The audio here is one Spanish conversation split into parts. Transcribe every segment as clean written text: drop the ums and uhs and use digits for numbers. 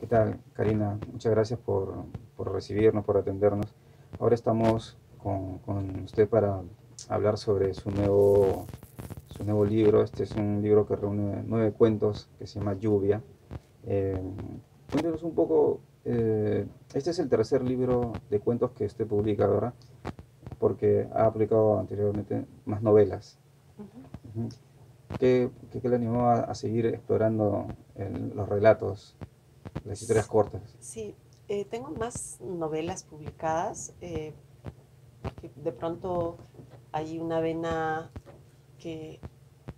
tal, Karina? Muchas gracias por recibirnos, por atendernos. Ahora estamos con usted para hablar sobre su nuevo libro. Este es un libro que reúne 9 cuentos que se llama Lluvia. Eh, Cuéntenos un poco, este es el tercer libro de cuentos que usted publica, ¿verdad? Porque ha publicado anteriormente más novelas. Ujú. Ujú. ¿Qué le animó a seguir explorando los relatos, las historias S- cortas? Sí, tengo más novelas publicadas, porque de pronto hay una vena que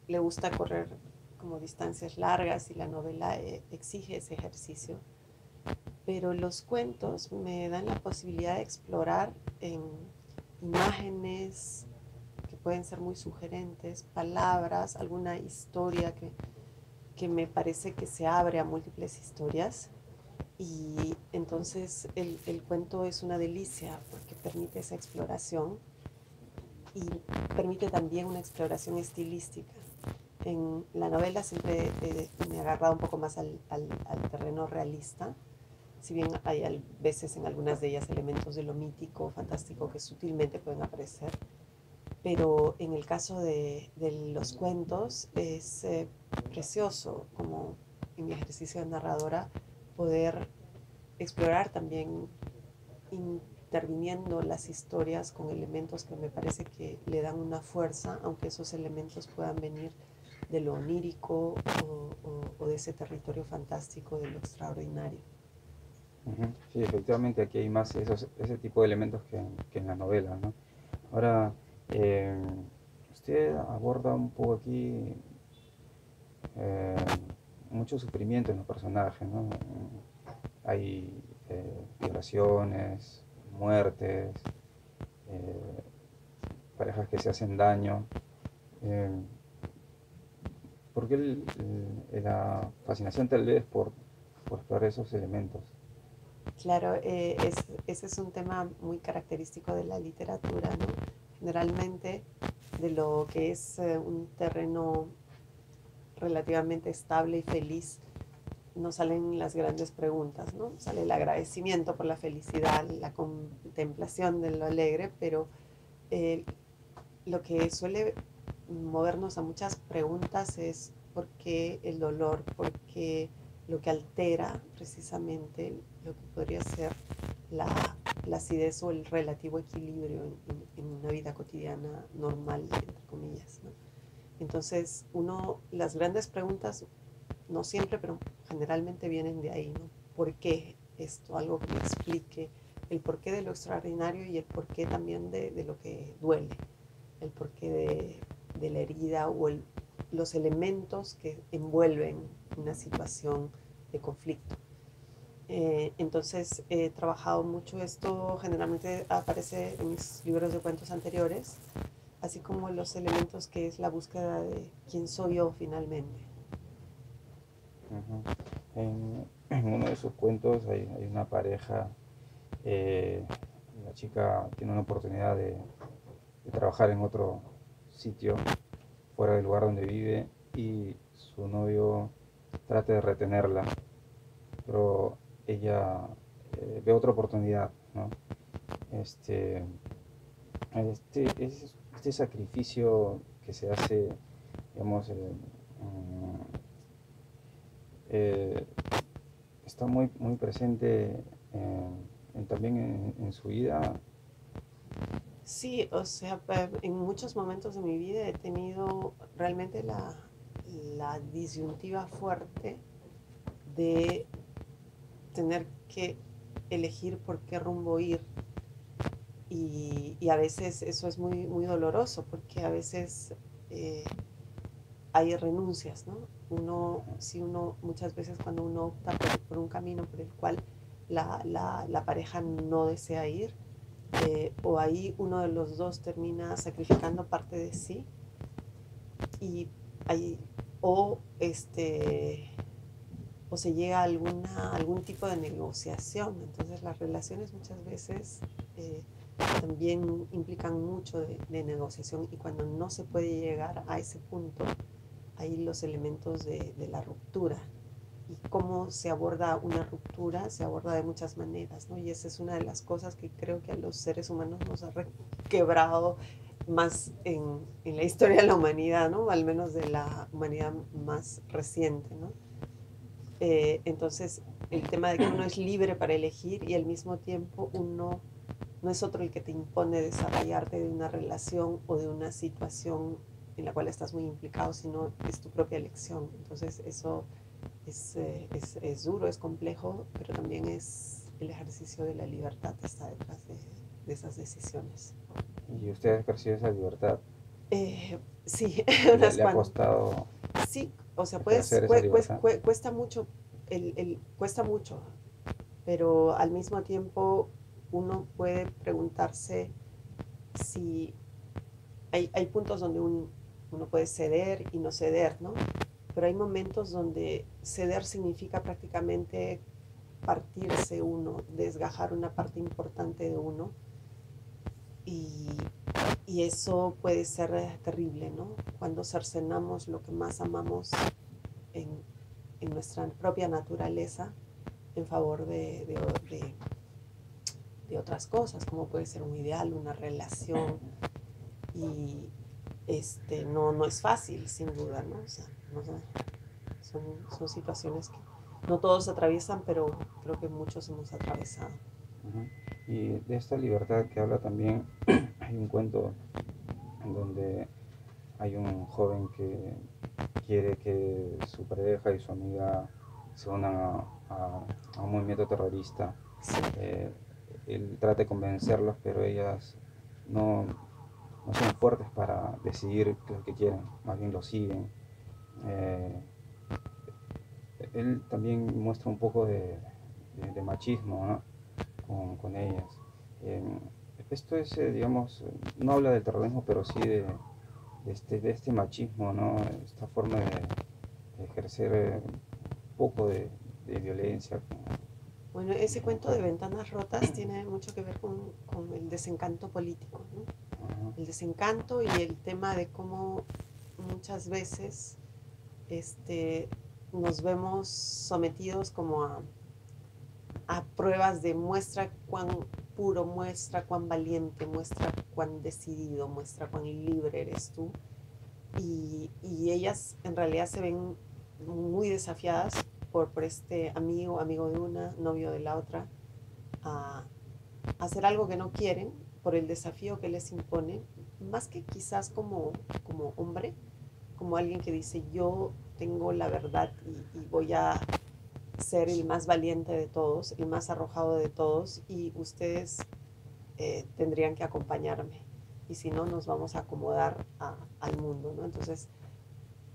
le gusta correr como distancias largas y la novela exige ese ejercicio. Pero los cuentos me dan la posibilidad de explorar en imágenes que pueden ser muy sugerentes, palabras, alguna historia que me parece que se abre a múltiples historias. Y entonces el cuento es una delicia porque permite esa exploración y permite también una exploración estilística. En la novela siempre me he agarrado un poco más al terreno realista, si bien hay veces en algunas de ellas elementos de lo mítico, fantástico, que sutilmente pueden aparecer, pero en el caso de los cuentos es precioso, como en mi ejercicio de narradora, poder explorar también interviniendo las historias con elementos que me parece que le dan una fuerza, aunque esos elementos puedan venir de lo onírico o de ese territorio fantástico, de lo extraordinario. Ujú. Sí, efectivamente aquí hay más ese tipo de elementos que en las novelas, ¿no? Ahora, eh, usted aborda un poco aquí eh, mucho sufrimiento en los personajes, ¿no? Hay violaciones, muertes, eh, parejas que se hacen daño. Eh, ¿Por qué la fascinación tal vez por explorar esos elementos? Claro, ese es un tema muy característico de la literatura, ¿no? Generalmente de lo que es un terreno relativamente estable y feliz, no salen las grandes preguntas, ¿no? Sale el agradecimiento por la felicidad, la contemplación de lo alegre, pero eh, lo que suele movernos a muchas preguntas es por qué el dolor, por qué lo que altera precisamente lo que podría ser la, la acidez o el relativo equilibrio en una vida cotidiana normal, entre comillas, ¿no? Entonces, las grandes preguntas, no siempre, pero generalmente vienen de ahí, ¿no? ¿Por qué esto? Algo que me explique el porqué de lo extraordinario y el porqué también de lo que duele, el porqué de la herida o los elementos que envuelven una situación de conflicto. Entonces he trabajado mucho esto, generalmente aparece en mis libros de cuentos anteriores, así como los elementos que es la búsqueda de quién soy yo finalmente. Ujú. En uno de sus cuentos hay una pareja, eh, la chica tiene una oportunidad de trabajar en otro sitio fuera del lugar donde vive y su novio trata de retenerla, pero ella ve otra oportunidad, ¿no? Este, este sacrificio que se hace, digamos, eh, está muy presente también en su vida. Sí, o sea, en muchos momentos de mi vida he tenido realmente la disyuntiva fuerte de tener que elegir por qué rumbo ir. Y a veces eso es muy, muy doloroso porque a veces eh, hay renuncias, ¿no? Si uno, muchas veces cuando uno opta por un camino por el cual la pareja no desea ir, o ahí uno de los dos termina sacrificando parte de sí y hay, o o se llega a algún tipo de negociación. Entonces las relaciones muchas veces también implican mucho de negociación y cuando no se puede llegar a ese punto, hay los elementos de la ruptura. y cómo se aborda una ruptura, se aborda de muchas maneras, ¿no? Y esa es una de las cosas que creo que a los seres humanos nos ha quebrado más en la historia de la humanidad, ¿no? Al menos de la humanidad más reciente, ¿no? Entonces, el tema de que uno es libre para elegir y al mismo tiempo uno no es otro el que te impone desarrollarte de una relación o de una situación en la cual estás muy implicado, sino es tu propia elección. Entonces, eso es duro, es complejo, pero también es el ejercicio de la libertad que está detrás de esas decisiones. ¿Y usted ha ejercido esa libertad? Sí, ¿Le, unas le ha cuantas. costado Sí, o sea, ejercer esa libertad? cuesta mucho, cuesta mucho, pero al mismo tiempo uno puede preguntarse si hay puntos donde uno puede ceder y no ceder, ¿no? Pero hay momentos donde ceder significa prácticamente partirse uno, desgajar una parte importante de uno y, y eso puede ser terrible, ¿no? Cuando cercenamos lo que más amamos en, en nuestra propia naturaleza en favor de otras cosas, como puede ser un ideal, una relación, y no es fácil, sin duda, ¿no? O sea, no, son situaciones que no todos atraviesan, pero creo que muchos hemos atravesado. Ujú. Y de esta libertad que habla también, hay un cuento en donde hay un joven que quiere que su pareja y su amiga se unan a un movimiento terrorista. Sí. Eh, Él trata de convencerlos, pero ellas no, no son fuertes para decidir lo que quieren, más bien lo siguen. Eh, Él también muestra un poco de machismo, ¿no? Con ellas. Eh, Esto es, digamos, no habla del terrorismo, pero sí de este machismo, ¿no? Esta forma de ejercer un poco de violencia. Bueno, ese cuento de ventanas rotas tiene mucho que ver con el desencanto político, ¿no? Ajá. El desencanto y el tema de cómo muchas veces nos vemos sometidos como a pruebas de muestra cuán puro, muestra cuán valiente, muestra cuán decidido, muestra cuán libre eres tú. Y ellas en realidad se ven muy desafiadas por este amigo de una, novio de la otra, a hacer algo que no quieren por el desafío que les impone, más que quizás como hombre, como alguien que dice yo tengo la verdad y voy a ser el más valiente de todos, el más arrojado de todos y ustedes tendrían que acompañarme y si no nos vamos a acomodar al mundo, ¿no? Entonces,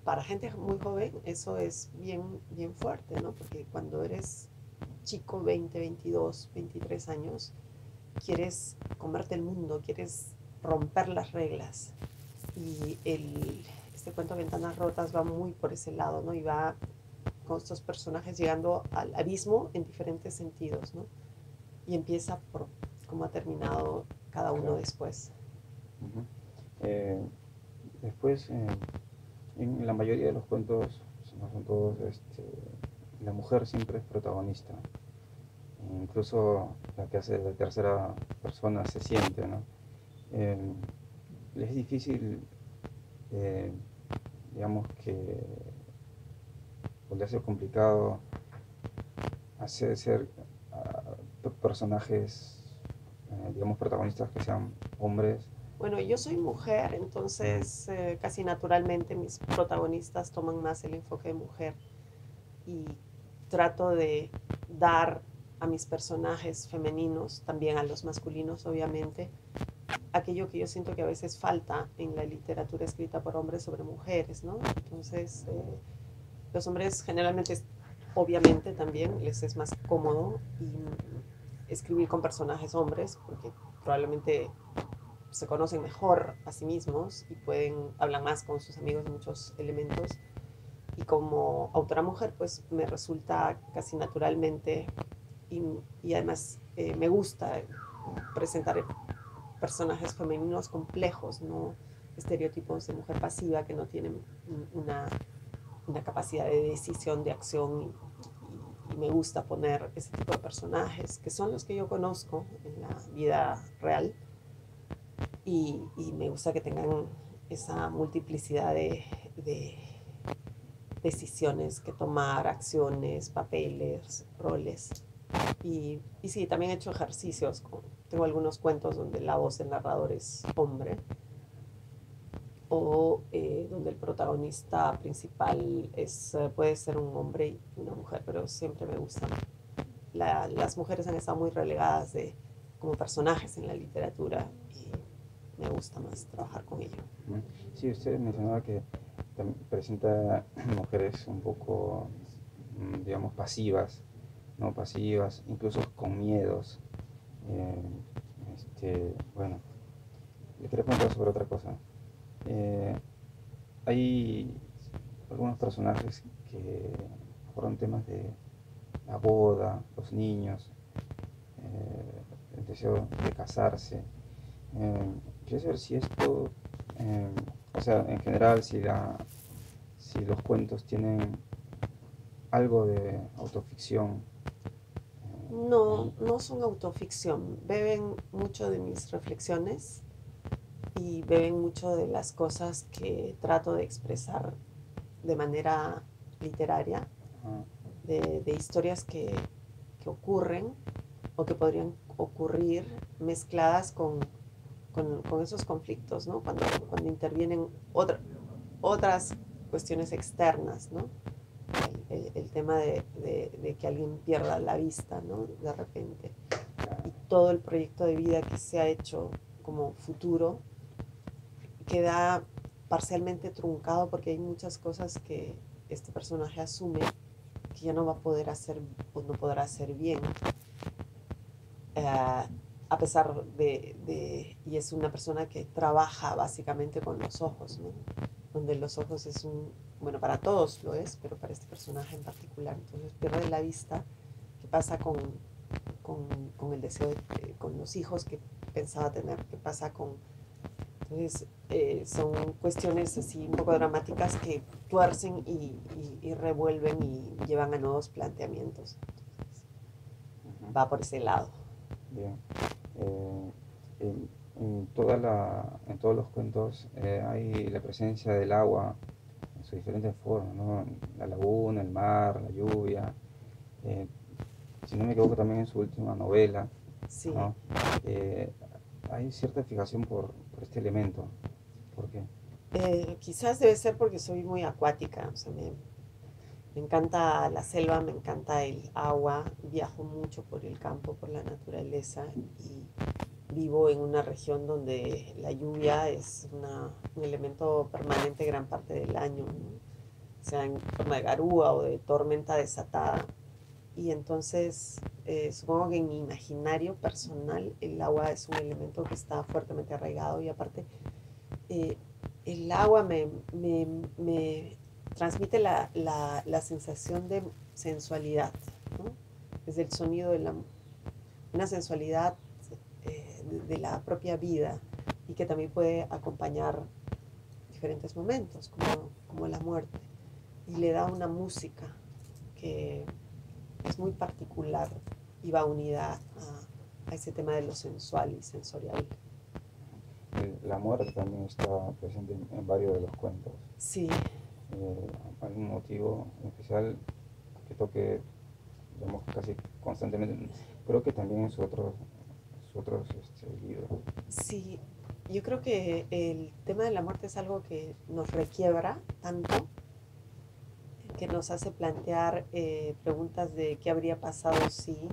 para gente muy joven eso es bien fuerte, ¿no? Porque cuando eres chico, 20, 22, 23 años, quieres comerte el mundo, quieres romper las reglas. Y este cuento de Ventanas Rotas va muy por ese lado, ¿no? Y va con estos personajes llegando al abismo en diferentes sentidos, ¿no? Y empieza por cómo ha terminado cada uno Claro. después. Uh-huh. Después, en la mayoría de los cuentos, si no son todos, la mujer siempre es protagonista. Incluso la que hace de tercera persona se siente, ¿no? Eh, es difícil, eh, digamos que, o le hace complicado hacer ser personajes, digamos, protagonistas que sean hombres. Bueno, yo soy mujer, entonces casi naturalmente mis protagonistas toman más el enfoque de mujer y trato de dar a mis personajes femeninos, también a los masculinos obviamente, aquello que yo siento que a veces falta en la literatura escrita por hombres sobre mujeres, ¿no? Entonces, los hombres generalmente, obviamente también les es más cómodo escribir con personajes hombres, porque probablemente se conocen mejor a sí mismos y hablan más con sus amigos de muchos elementos. Y como autora mujer, pues me resulta casi naturalmente y además me gusta presentar personajes femeninos complejos, no estereotipos de mujer pasiva que no tienen una, una capacidad de decisión, de acción me gusta poner ese tipo de personajes, que son los que yo conozco en la vida real, y me gusta que tengan esa multiplicidad de decisiones que tomar, acciones, papeles, roles. Y sí, también he hecho ejercicios. Tengo algunos cuentos donde la voz del narrador es hombre o donde el protagonista principal puede ser un hombre y una mujer, pero siempre me gustan. Las mujeres han estado muy relegadas como personajes en la literatura y me gusta más trabajar con ello. Sí, usted mencionaba que presenta mujeres un poco, digamos, pasivas, ¿no? Pasivas, incluso con miedos. Eh, bueno, le quería preguntar sobre otra cosa. Eh, hay algunos personajes que abordan temas de la boda, los niños, el deseo de casarse. Quería saber si esto, eh, o sea, en general, si los cuentos tienen algo de autoficción. No, no son autoficción, beben mucho de mis reflexiones y beben mucho de las cosas que trato de expresar de manera literaria, de historias que ocurren o que podrían ocurrir mezcladas con esos conflictos, ¿no? Cuando intervienen otras cuestiones externas, ¿no? El tema de que alguien pierda la vista, ¿no? De repente. Y todo el proyecto de vida que se ha hecho como futuro queda parcialmente truncado porque hay muchas cosas que este personaje asume que ya no va a poder hacer o no podrá hacer bien. A pesar y es una persona que trabaja básicamente con los ojos, ¿no? Donde los ojos es bueno, para todos lo es, pero para este personaje en particular. Entonces pierde la vista. ¿Qué pasa con el deseo, con los hijos que pensaba tener? ¿Qué pasa con...? Entonces son cuestiones así un poco dramáticas que tuercen y revuelven y llevan a nuevos planteamientos. Entonces, va por ese lado. Bien. En todos los cuentos hay la presencia del agua en sus diferentes formas, ¿no? La laguna, el mar, la lluvia. Eh, si no me equivoco, también en su última novela, Sí. ¿no? Hay cierta fijación por este elemento. ¿Por qué? Quizás debe ser porque soy muy acuática, o sea, me encanta la selva, me encanta el agua, viajo mucho por el campo, por la naturaleza y vivo en una región donde la lluvia es un elemento permanente gran parte del año, ¿no? Sea en forma de garúa o de tormenta desatada. Y entonces supongo que en mi imaginario personal el agua es un elemento que está fuertemente arraigado y aparte eh, el agua me transmite la sensación de sensualidad, ¿no? Desde el sonido una sensualidad de la propia vida y que también puede acompañar diferentes momentos, como la muerte. Y le da una música que es muy particular y va unida a ese tema de lo sensual y sensorial. La muerte también está presente en varios de los cuentos. Sí. ¿Algún motivo en especial que toque, digamos, casi constantemente? Creo que también en sus otros libros. Sí, yo creo que el tema de la muerte es algo que nos requiebra tanto, que nos hace plantear preguntas de qué habría pasado si,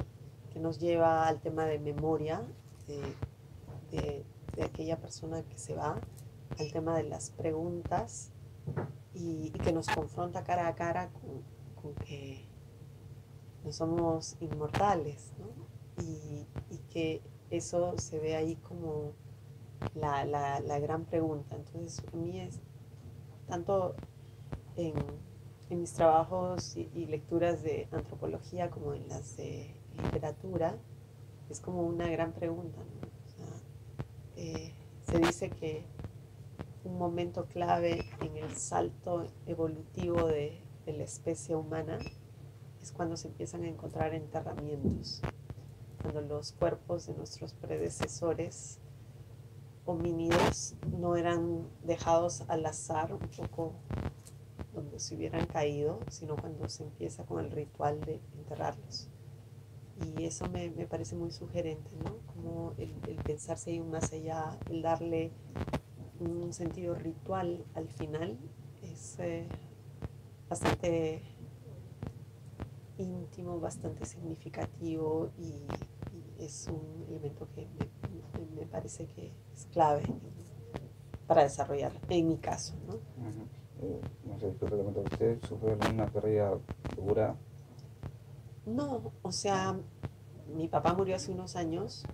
que nos lleva al tema de memoria de, de aquella persona que se va, al tema de las preguntas y que nos confronta cara a cara con que no somos inmortales, ¿no? Y que eso se ve ahí como la gran pregunta. Entonces, a mí es tanto en, en mis trabajos y lecturas de antropología como en las de literatura, es como una gran pregunta, ¿no? O sea, se dice que un momento clave en el salto evolutivo de la especie humana es cuando se empiezan a encontrar enterramientos, cuando los cuerpos de nuestros predecesores homínidos no eran dejados al azar, un poco donde se hubieran caído, sino cuando se empieza con el ritual de enterrarlos. Y eso me parece muy sugerente, ¿no? Como el pensar si hay un más allá, el darle un sentido ritual al final, es bastante íntimo, bastante significativo y es un elemento que me parece que es clave para desarrollar, en mi caso, ¿no? No sé, disculpe, le cuento, ¿usted sufrió alguna pérdida dura? No, o sea, mi papá murió hace unos años,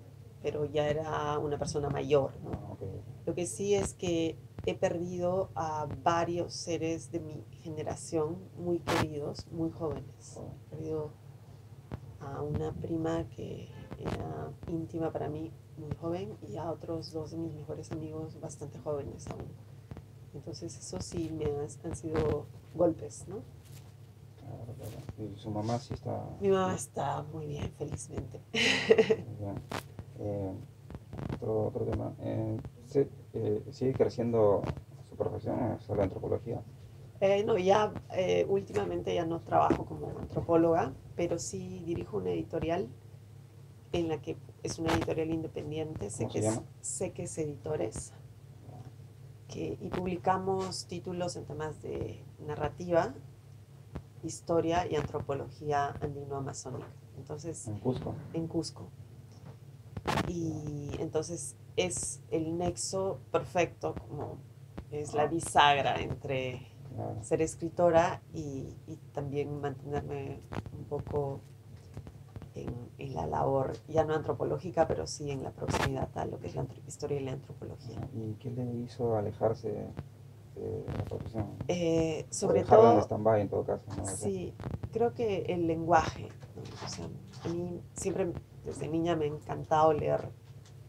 pero ya era una persona mayor, ¿no? Ah, ok. Lo que sí es que he perdido a varios seres de mi generación muy queridos, muy jóvenes. Oh, He perdido a una prima que era íntima para mí, muy joven, y a otros dos de mis mejores amigos bastante jóvenes aún. Entonces eso sí han sido golpes, ¿no? claro, claro. ¿Y su mamá sí está Mi mamá bien? está muy bien, felizmente. Muy bien. Eh, otro tema. ¿Usted sigue creciendo su profesión, o sea, la antropología? No, ya últimamente ya no trabajo como antropóloga, pero sí dirijo una editorial en la que es una editorial independiente, ¿Cómo se llama? sé que es Editores, y publicamos títulos en temas de narrativa, historia y antropología andino-amazónica. Entonces, En Cusco. en Cusco. Y entonces es el nexo perfecto, como es la Ah, bisagra entre claro. ser escritora y también mantenerme un poco en la labor, ya no antropológica, pero sí en la proximidad a lo que es la historia y la antropología. ¿Y qué le hizo alejarse de la profesión? O Sobre dejarla en todo, stand-by en todo caso, no lo sé. sí, creo que el lenguaje, ¿no? O sea, a mí siempre desde niña me ha encantado leer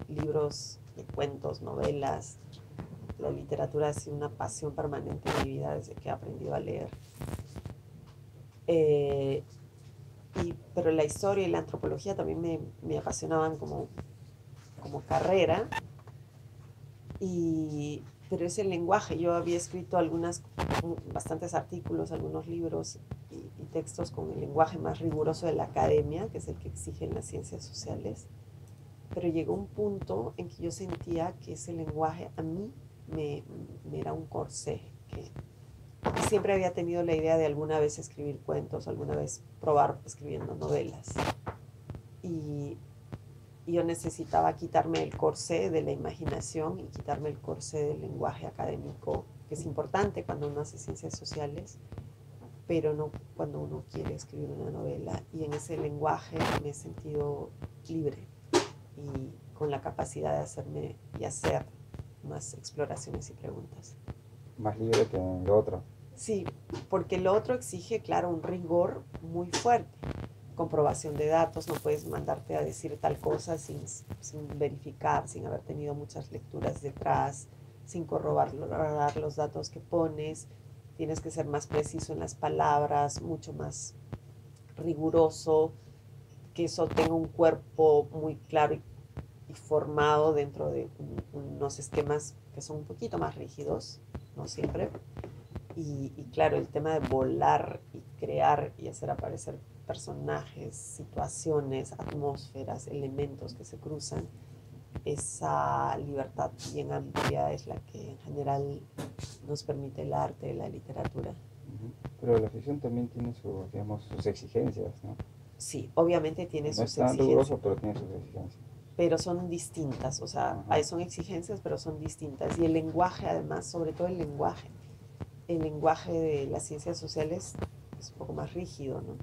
libros de cuentos, novelas. La literatura ha sido una pasión permanente en mi vida desde que he aprendido a leer. Eh, pero la historia y la antropología también me apasionaban como carrera. Pero es el lenguaje. Yo había escrito bastantes artículos, algunos libros y textos con el lenguaje más riguroso de la academia, que es el que exigen las ciencias sociales. Pero llegó un punto en que yo sentía que ese lenguaje a mí me era un corsé, que siempre había tenido la idea de alguna vez escribir cuentos, alguna vez probar escribiendo novelas. Y yo necesitaba quitarme el corsé de la imaginación y quitarme el corsé del lenguaje académico, que es importante cuando uno hace ciencias sociales, pero no cuando uno quiere escribir una novela. Y en ese lenguaje me he sentido libre y con la capacidad de hacerme y hacer más exploraciones y preguntas. Más libre que en lo otro. Sí, porque lo otro exige, claro, un rigor muy fuerte. Comprobación de datos, no puedes mandarte a decir tal cosa sin verificar, sin haber tenido muchas lecturas detrás, sin corroborar los datos que pones. Tienes que ser más preciso en las palabras, mucho más riguroso, que eso tenga un cuerpo muy claro y formado dentro de unos esquemas que son un poquito más rígidos, no siempre. Y claro, el tema de volar y crear y hacer aparecer personajes, situaciones, atmósferas, elementos que se cruzan, esa libertad bien amplia es la que en general nos permite el arte, la literatura. Ujú. Pero la ficción también tiene digamos, sus exigencias, ¿no? Sí, obviamente tiene No es sus tan exigencias, riguroso, pero tiene sus exigencias. pero son distintas, o sea, Ajá. son exigencias, pero son distintas. Y el lenguaje, además, sobre todo el lenguaje de las ciencias sociales es un poco más rígido, ¿no?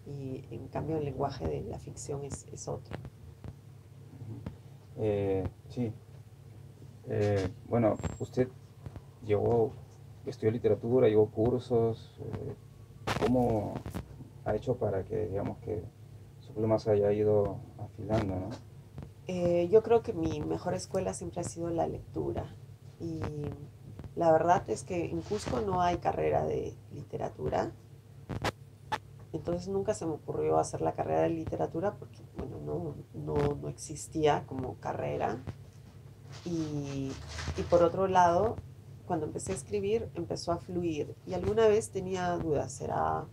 Y en cambio el lenguaje de la ficción es otro. Sí. Bueno, usted llevó, estudió literatura, llevó cursos. ¿Cómo ha hecho para que, digamos, que su pluma se haya ido afilando, ¿no? Yo creo que mi mejor escuela siempre ha sido la lectura y la verdad es que en Cusco no hay carrera de literatura, Entonces nunca se me ocurrió hacer la carrera de literatura porque, bueno, no existía como carrera. Y, y por otro lado, cuando empecé a escribir, empezó a fluir. Y alguna vez tenía dudas, ¿será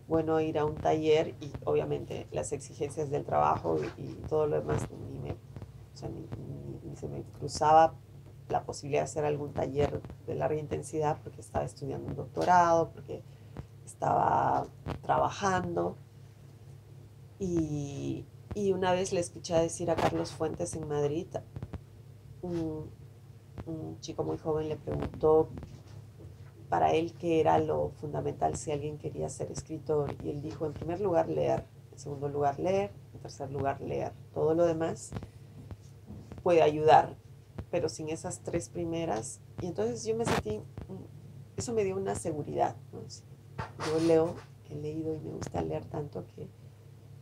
bueno ir a un taller? Y obviamente las exigencias del trabajo y todo lo demás o sea, ni se me cruzaba la posibilidad de hacer algún taller de larga intensidad porque estaba estudiando un doctorado, porque estaba trabajando. Y, y una vez le escuché decir a Carlos Fuentes en Madrid, un, un chico muy joven le preguntó para él qué era lo fundamental si alguien quería ser escritor. Y él dijo, en primer lugar, leer. En segundo lugar, leer. En tercer lugar, leer. Todo lo demás puede ayudar, pero sin esas tres primeras. Y entonces yo me sentí, eso me dio una seguridad, ¿no? Yo leo, he leído y me gusta leer tanto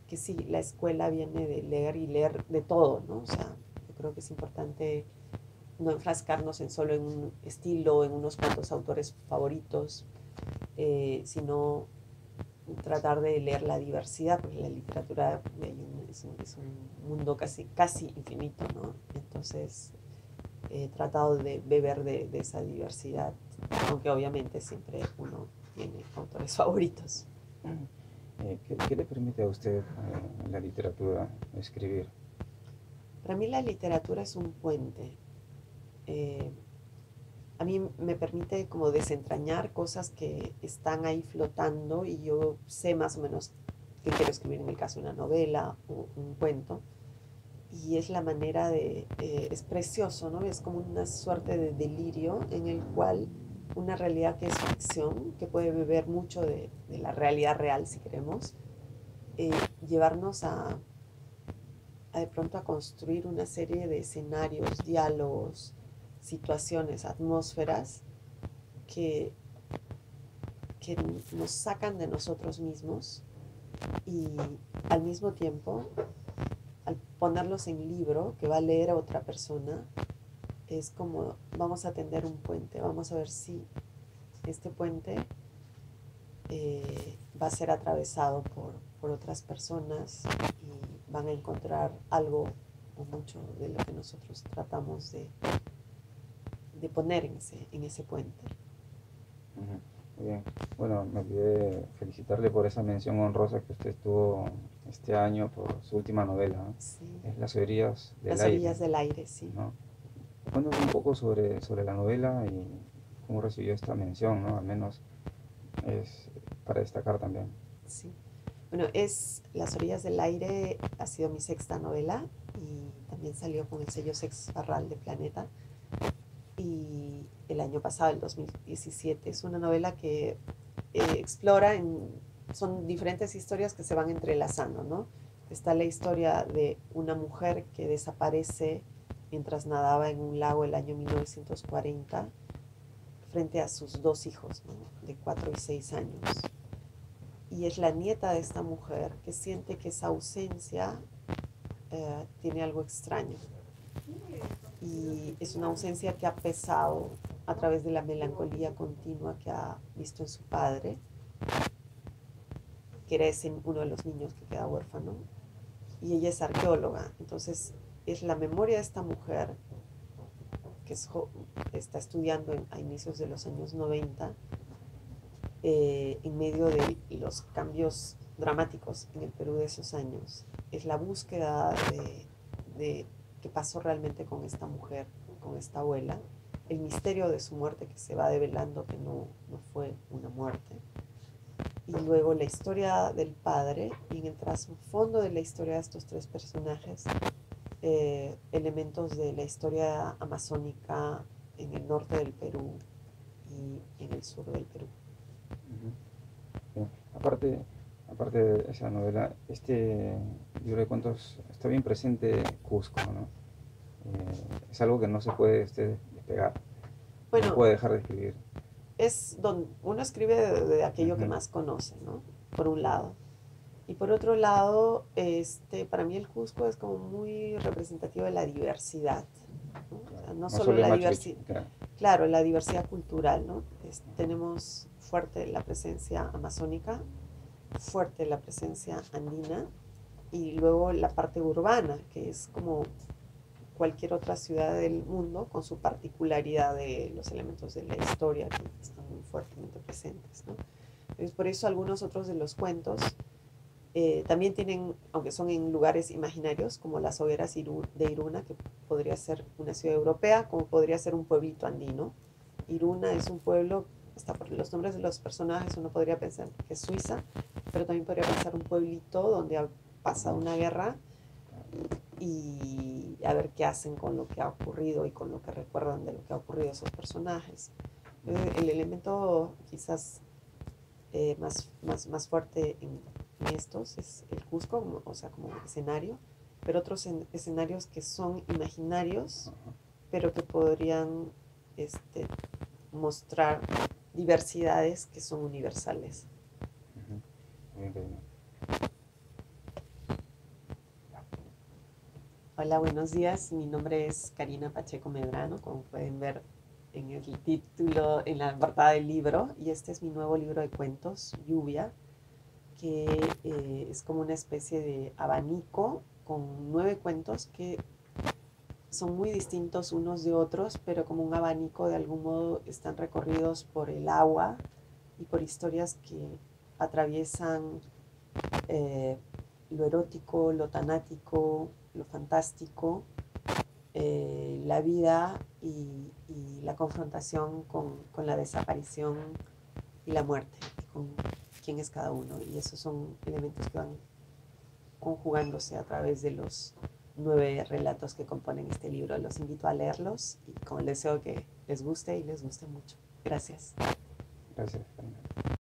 que sí, la escuela viene de leer y leer de todo, ¿no? O sea, yo creo que es importante no enfrascarnos en solo en un estilo, en unos cuantos autores favoritos, sino tratar de leer la diversidad, porque la literatura es un mundo casi infinito, ¿no? Entonces he tratado de beber de esa diversidad, aunque obviamente siempre uno tiene autores favoritos. ¿Qué le permite a usted la literatura escribir? Para mí la literatura es un puente. Eh, a mí me permite como desentrañar cosas que están ahí flotando y yo sé más o menos qué quiero escribir en el caso de una novela o un cuento. Y es la manera es precioso, ¿no? Es como una suerte de delirio en el cual una realidad que es ficción, que puede beber mucho de la realidad real si queremos, eh, llevarnos a de pronto a construir una serie de escenarios, diálogos, situaciones, atmósferas que, que nos sacan de nosotros mismos y al mismo tiempo, al ponerlos en libro que va a leer a otra persona, es como vamos a tender un puente, vamos a ver si este puente va a ser atravesado por otras personas y van a encontrar algo o mucho de lo que nosotros tratamos de poner en ese puente. Ujú. Muy bien. Bueno, me olvidé felicitarle por esa mención honrosa que usted tuvo este año por su última novela, ¿no? Sí. Es Las orillas del Las aire, orillas del aire, sí. ¿no? Cuéntanos un poco sobre la novela y cómo recibió esta mención, ¿no? Al menos es para destacar también. Sí. Bueno, Las orillas del aire ha sido mi sexta novela y también salió con el sello Sex Barral de Planeta. Y el año pasado, el 2017, es una novela que explora, son diferentes historias que se van entrelazando, ¿no? Está la historia de una mujer que desaparece mientras nadaba en un lago el año 1940 frente a sus dos hijos, ¿no? De 4 y 6 años. Y es la nieta de esta mujer que siente que esa ausencia tiene algo extraño. Y es una ausencia que ha pesado a través de la melancolía continua que ha visto en su padre, que era uno de los niños que queda huérfano. Y ella es arqueóloga, entonces es la memoria de esta mujer que está estudiando a inicios de los años 90, en medio de los cambios dramáticos en el Perú de esos años. Es la búsqueda de qué pasó realmente con esta mujer, con esta abuela, el misterio de su muerte que se va develando que no fue una muerte. Y luego la historia del padre y en el trasfondo de la historia de estos tres personajes, elementos de la historia amazónica en el norte del Perú y en el sur del Perú. Ujú. Bien. Aparte de esa novela, este libro de cuentos está bien presente Cusco, ¿no? Es algo que no se puede usted despegar, no Bueno, puede dejar de escribir. es donde uno escribe de aquello que Ujú. más conoce, ¿no? Por un lado. Y por otro lado, para mí el Cusco es como muy representativo de la diversidad, ¿no? O Claro. sea, no No solo solo es la Machu Picchu, diversidad, claro. claro, la diversidad cultural, ¿no? Tenemos fuerte la presencia amazónica, fuerte la presencia andina, y luego la parte urbana, que es como cualquier otra ciudad del mundo con su particularidad de los elementos de la historia que están muy fuertemente presentes, ¿no? Entonces, por eso algunos otros de los cuentos también tienen, aunque son en lugares imaginarios, como las hogueras de Iruna, que podría ser una ciudad europea, como podría ser un pueblito andino. Iruna es un pueblo, hasta por los nombres de los personajes uno podría pensar que es Suiza, pero también podría pensar un pueblito donde ha pasado una guerra y a ver qué hacen con lo que ha ocurrido y con lo que recuerdan de lo que ha ocurrido a esos personajes. El elemento quizás más fuerte en estos es el Cusco, o sea, como escenario, pero otros escenarios que son imaginarios, Ajá. pero que podrían mostrar diversidades que son universales. Ujú. Muy bien, Karina. Hola, buenos días. Mi nombre es Karina Pacheco Medrano, como pueden ver en el título, en la portada del libro, y este es mi nuevo libro de cuentos, Lluvia, que es como una especie de abanico con 9 cuentos que son muy distintos unos de otros, pero como un abanico de algún modo están recorridos por el agua y por historias que atraviesan eh, lo erótico, lo tanático, lo fantástico, la vida y la confrontación con la desaparición y la muerte, con quién es cada uno. Y esos son elementos que van conjugándose a través de los 9 relatos que componen este libro. Los invito a leerlos y con el deseo que les guste y les guste mucho. Gracias. Gracias, Karina.